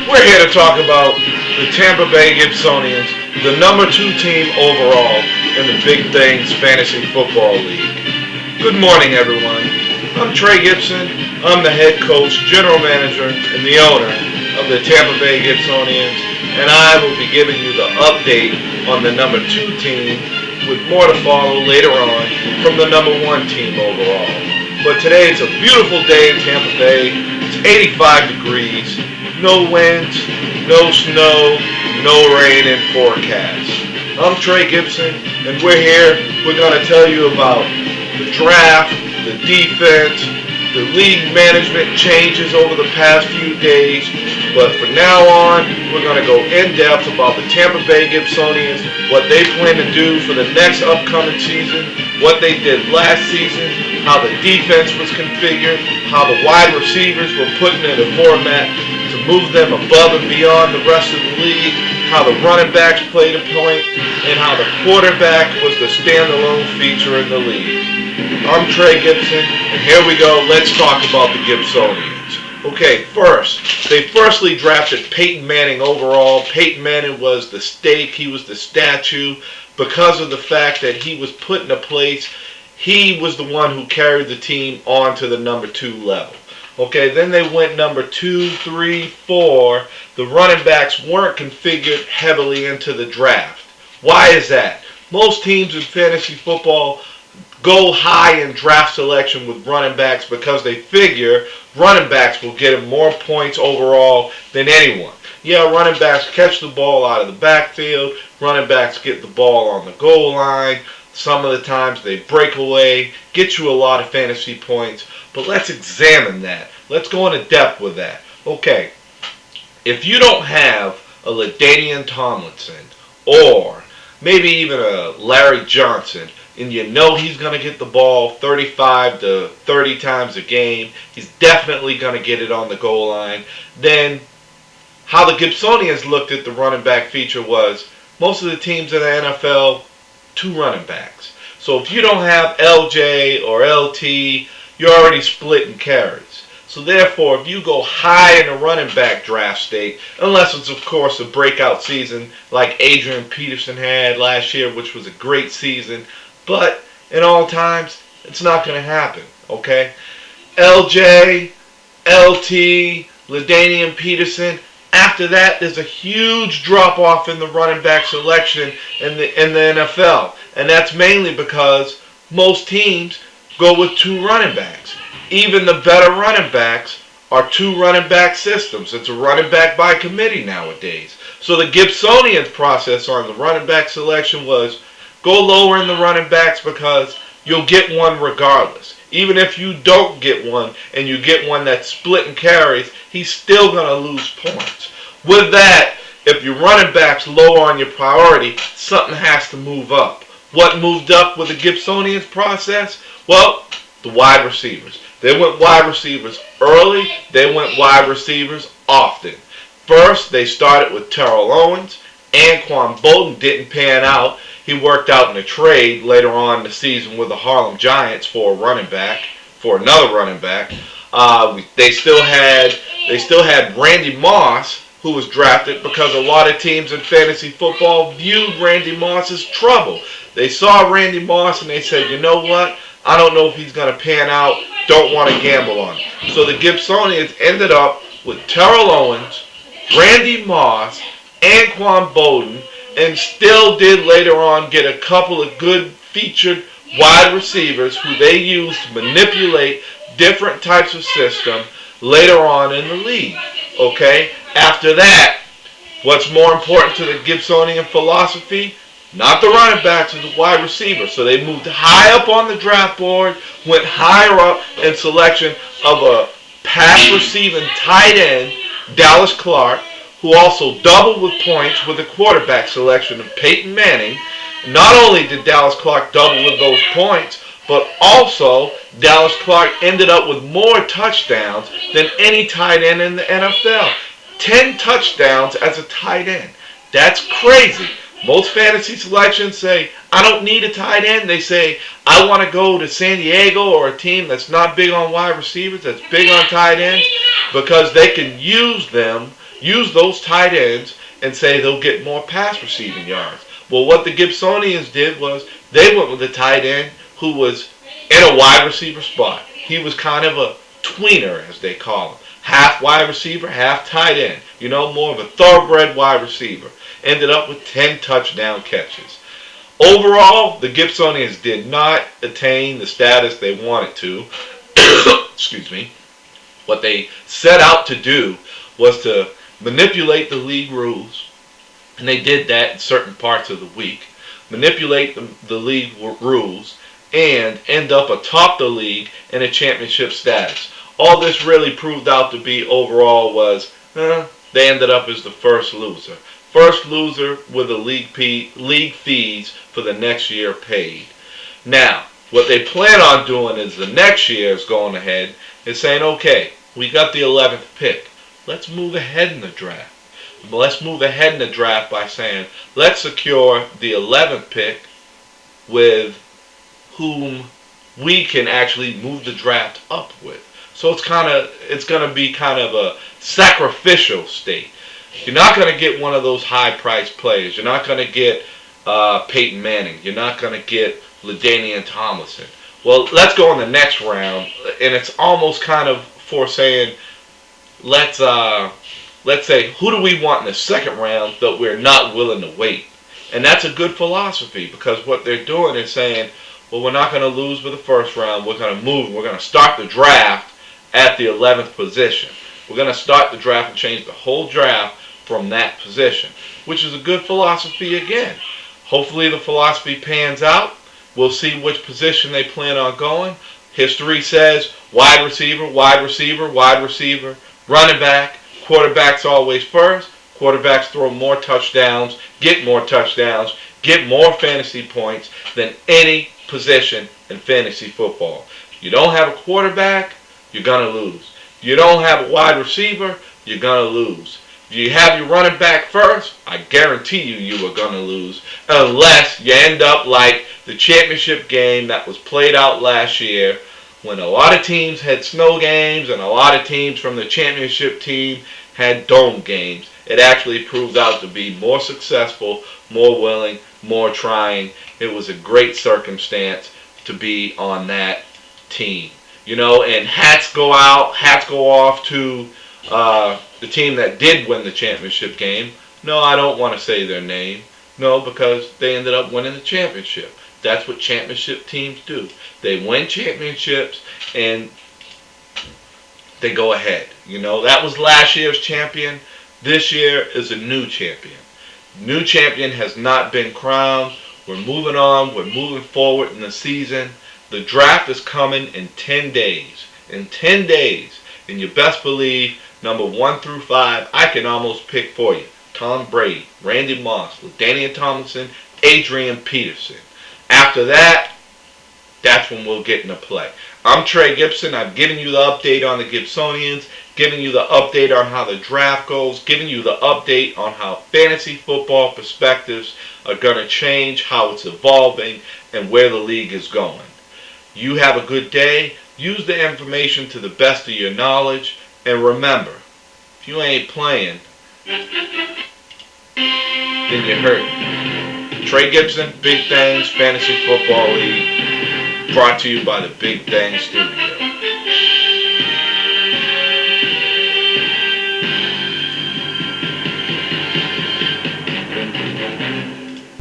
We're here to talk about the Tampa Bay Gibsonians, the number 2 team overall in the Big Things Fantasy Football League. Good morning, everyone. I'm Trey Gibson. I'm the head coach, general manager, and the owner of the Tampa Bay Gibsonians, and I will be giving you the update on the number 2 team, with more to follow later on from the number 1 team overall. But today it's a beautiful day in Tampa Bay. It's 85 degrees, no winds, no snow, no rain in forecast. I'm Trey Gibson, and we're here. We're going to tell you about the draft, the defense, the league management changes over the past few days. But from now on, we're going to go in depth about the Tampa Bay Gibsonians, what they plan to do for the next upcoming season, what they did last season, how the defense was configured, how the wide receivers were put in a format to move them above and beyond the rest of the league, how the running backs played a point, and how the quarterback was the standalone feature in the league. I'm Trey Gibson, and here we go. Let's talk about the Gibsonians. Okay, they firstly drafted Peyton Manning overall. Peyton Manning was the stake, he was the statue, because of the fact that he was put in a place. He was the one who carried the team on to the number 2 level. Okay, then they went number 2, 3, 4. The running backs weren't configured heavily into the draft. Why is that? Most teams in fantasy football go high in draft selection with running backs because they figure running backs will get them more points overall than anyone. Yeah, running backs catch the ball out of the backfield. Running backs get the ball on the goal line. Some of the times they break away, get you a lot of fantasy points. But let's examine that. Let's go into depth with that. Okay, if you don't have a LaDainian Tomlinson or maybe even a Larry Johnson, and you know he's going to get the ball 35 to 30 times a game, he's definitely going to get it on the goal line, then how the Gibsonians looked at the running back feature was most of the teams in the NFL, 2 running backs. So if you don't have LJ or LT, you're already splitting carries. So therefore, if you go high in the running back draft state, unless it's of course a breakout season like Adrian Peterson had last year, which was a great season, but in all times, it's not going to happen, okay? LJ, LT, LaDainian Peterson, after that, there's a huge drop-off in the running back selection in the NFL. And that's mainly because most teams go with 2 running backs. Even the better running backs are 2 running back systems. It's a running back by committee nowadays. So the Gibsonians process on the running back selection was go lower in the running backs because you'll get one regardless. Even if you don't get one and you get one that's splitting carries, he's still going to lose points. With that, if your running back's low on your priority, something has to move up. What moved up with the Gibsonians process? Well, the wide receivers. They went wide receivers early. They went wide receivers often. First, they started with Terrell Owens. Anquan Bolden didn't pan out. He worked out in a trade later on in the season with the Harlem Giants for another running back. They still had Randy Moss, who was drafted because a lot of teams in fantasy football viewed Randy Moss as trouble. They saw Randy Moss and they said, you know what? I don't know if he's going to pan out. Don't want to gamble on him. So the Gibsonians ended up with Terrell Owens, Randy Moss, Anquan Bolden, and still did later on get a couple of good featured wide receivers who they used to manipulate different types of system later on in the league. Okay? After that, what's more important to the Gibsonian philosophy? Not the running backs, it's the wide receivers. So they moved high up on the draft board, went higher up in selection of a pass receiving tight end, Dallas Clark, who also doubled with points with the quarterback selection of Peyton Manning. Not only did Dallas Clark double with those points, but also Dallas Clark ended up with more touchdowns than any tight end in the NFL. 10 touchdowns as a tight end. That's crazy. Most fantasy selections say, I don't need a tight end. They say, I want to go to San Diego or a team that's not big on wide receivers, that's big on tight ends, because they can use them use those tight ends and say they'll get more pass receiving yards. Well, what the Gibsonians did was they went with the tight end who was in a wide receiver spot. He was kind of a tweener, as they call him. Half wide receiver, half tight end. More of a thoroughbred wide receiver. Ended up with 10 touchdown catches. Overall, the Gibsonians did not attain the status they wanted to. Excuse me. What they set out to do was to manipulate the league rules, and they did that in certain parts of the week. Manipulate the league rules and end up atop the league in a championship status. All this really proved out to be overall was they ended up as the first loser. First loser with the league fees for the next year paid. Now, what they plan on doing is the next year is going ahead and saying, okay, we got the 11th pick. Let's move ahead in the draft. Let's move ahead in the draft by saying, let's secure the 11th pick with whom we can actually move the draft up with. So it's going to be kind of a sacrificial state. You're not going to get one of those high-priced players. You're not going to get Peyton Manning. You're not going to get LaDainian Tomlinson. Well, let's go in the next round, and it's almost kind of for saying, let's say, who do we want in the second round that we're not willing to wait? And that's a good philosophy, because what they're doing is saying, well, we're not going to lose with the first round. We're going to move. We're going to start the draft at the 11th position. We're going to start the draft and change the whole draft from that position, which is a good philosophy again. Hopefully the philosophy pans out. We'll see which position they plan on going. History says wide receiver, wide receiver, wide receiver, running back, quarterback's always first. Quarterbacks throw more touchdowns, get more fantasy points than any position in fantasy football. You don't have a quarterback, you're going to lose. You don't have a wide receiver, you're going to lose. If you have your running back first, I guarantee you are going to lose, unless you end up like the championship game that was played out last year, when a lot of teams had snow games and a lot of teams from the championship team had dome games. It actually proved out to be more successful, more willing, more trying. It was a great circumstance to be on that team. And hats go off to the team that did win the championship game. No, I don't want to say their name. No, because they ended up winning the championship. That's what championship teams do. They win championships and they go ahead. That was last year's champion. This year is a new champion. New champion has not been crowned. We're moving on. We're moving forward in the season. The draft is coming in 10 days. In 10 days, and you best believe, number 1 through 5, I can almost pick for you. Tom Brady, Randy Moss, LaDainian Tomlinson, Adrian Peterson. After that, that's when we'll get into play. I'm Trey Gibson. I've given you the update on the Gibsonians, giving you the update on how the draft goes, giving you the update on how fantasy football perspectives are going to change, how it's evolving, and where the league is going. You have a good day. Use the information to the best of your knowledge. And remember, if you ain't playing, then you're hurting. Trey Gibson, Big Things Fantasy Football League, brought to you by the Big Things Studio.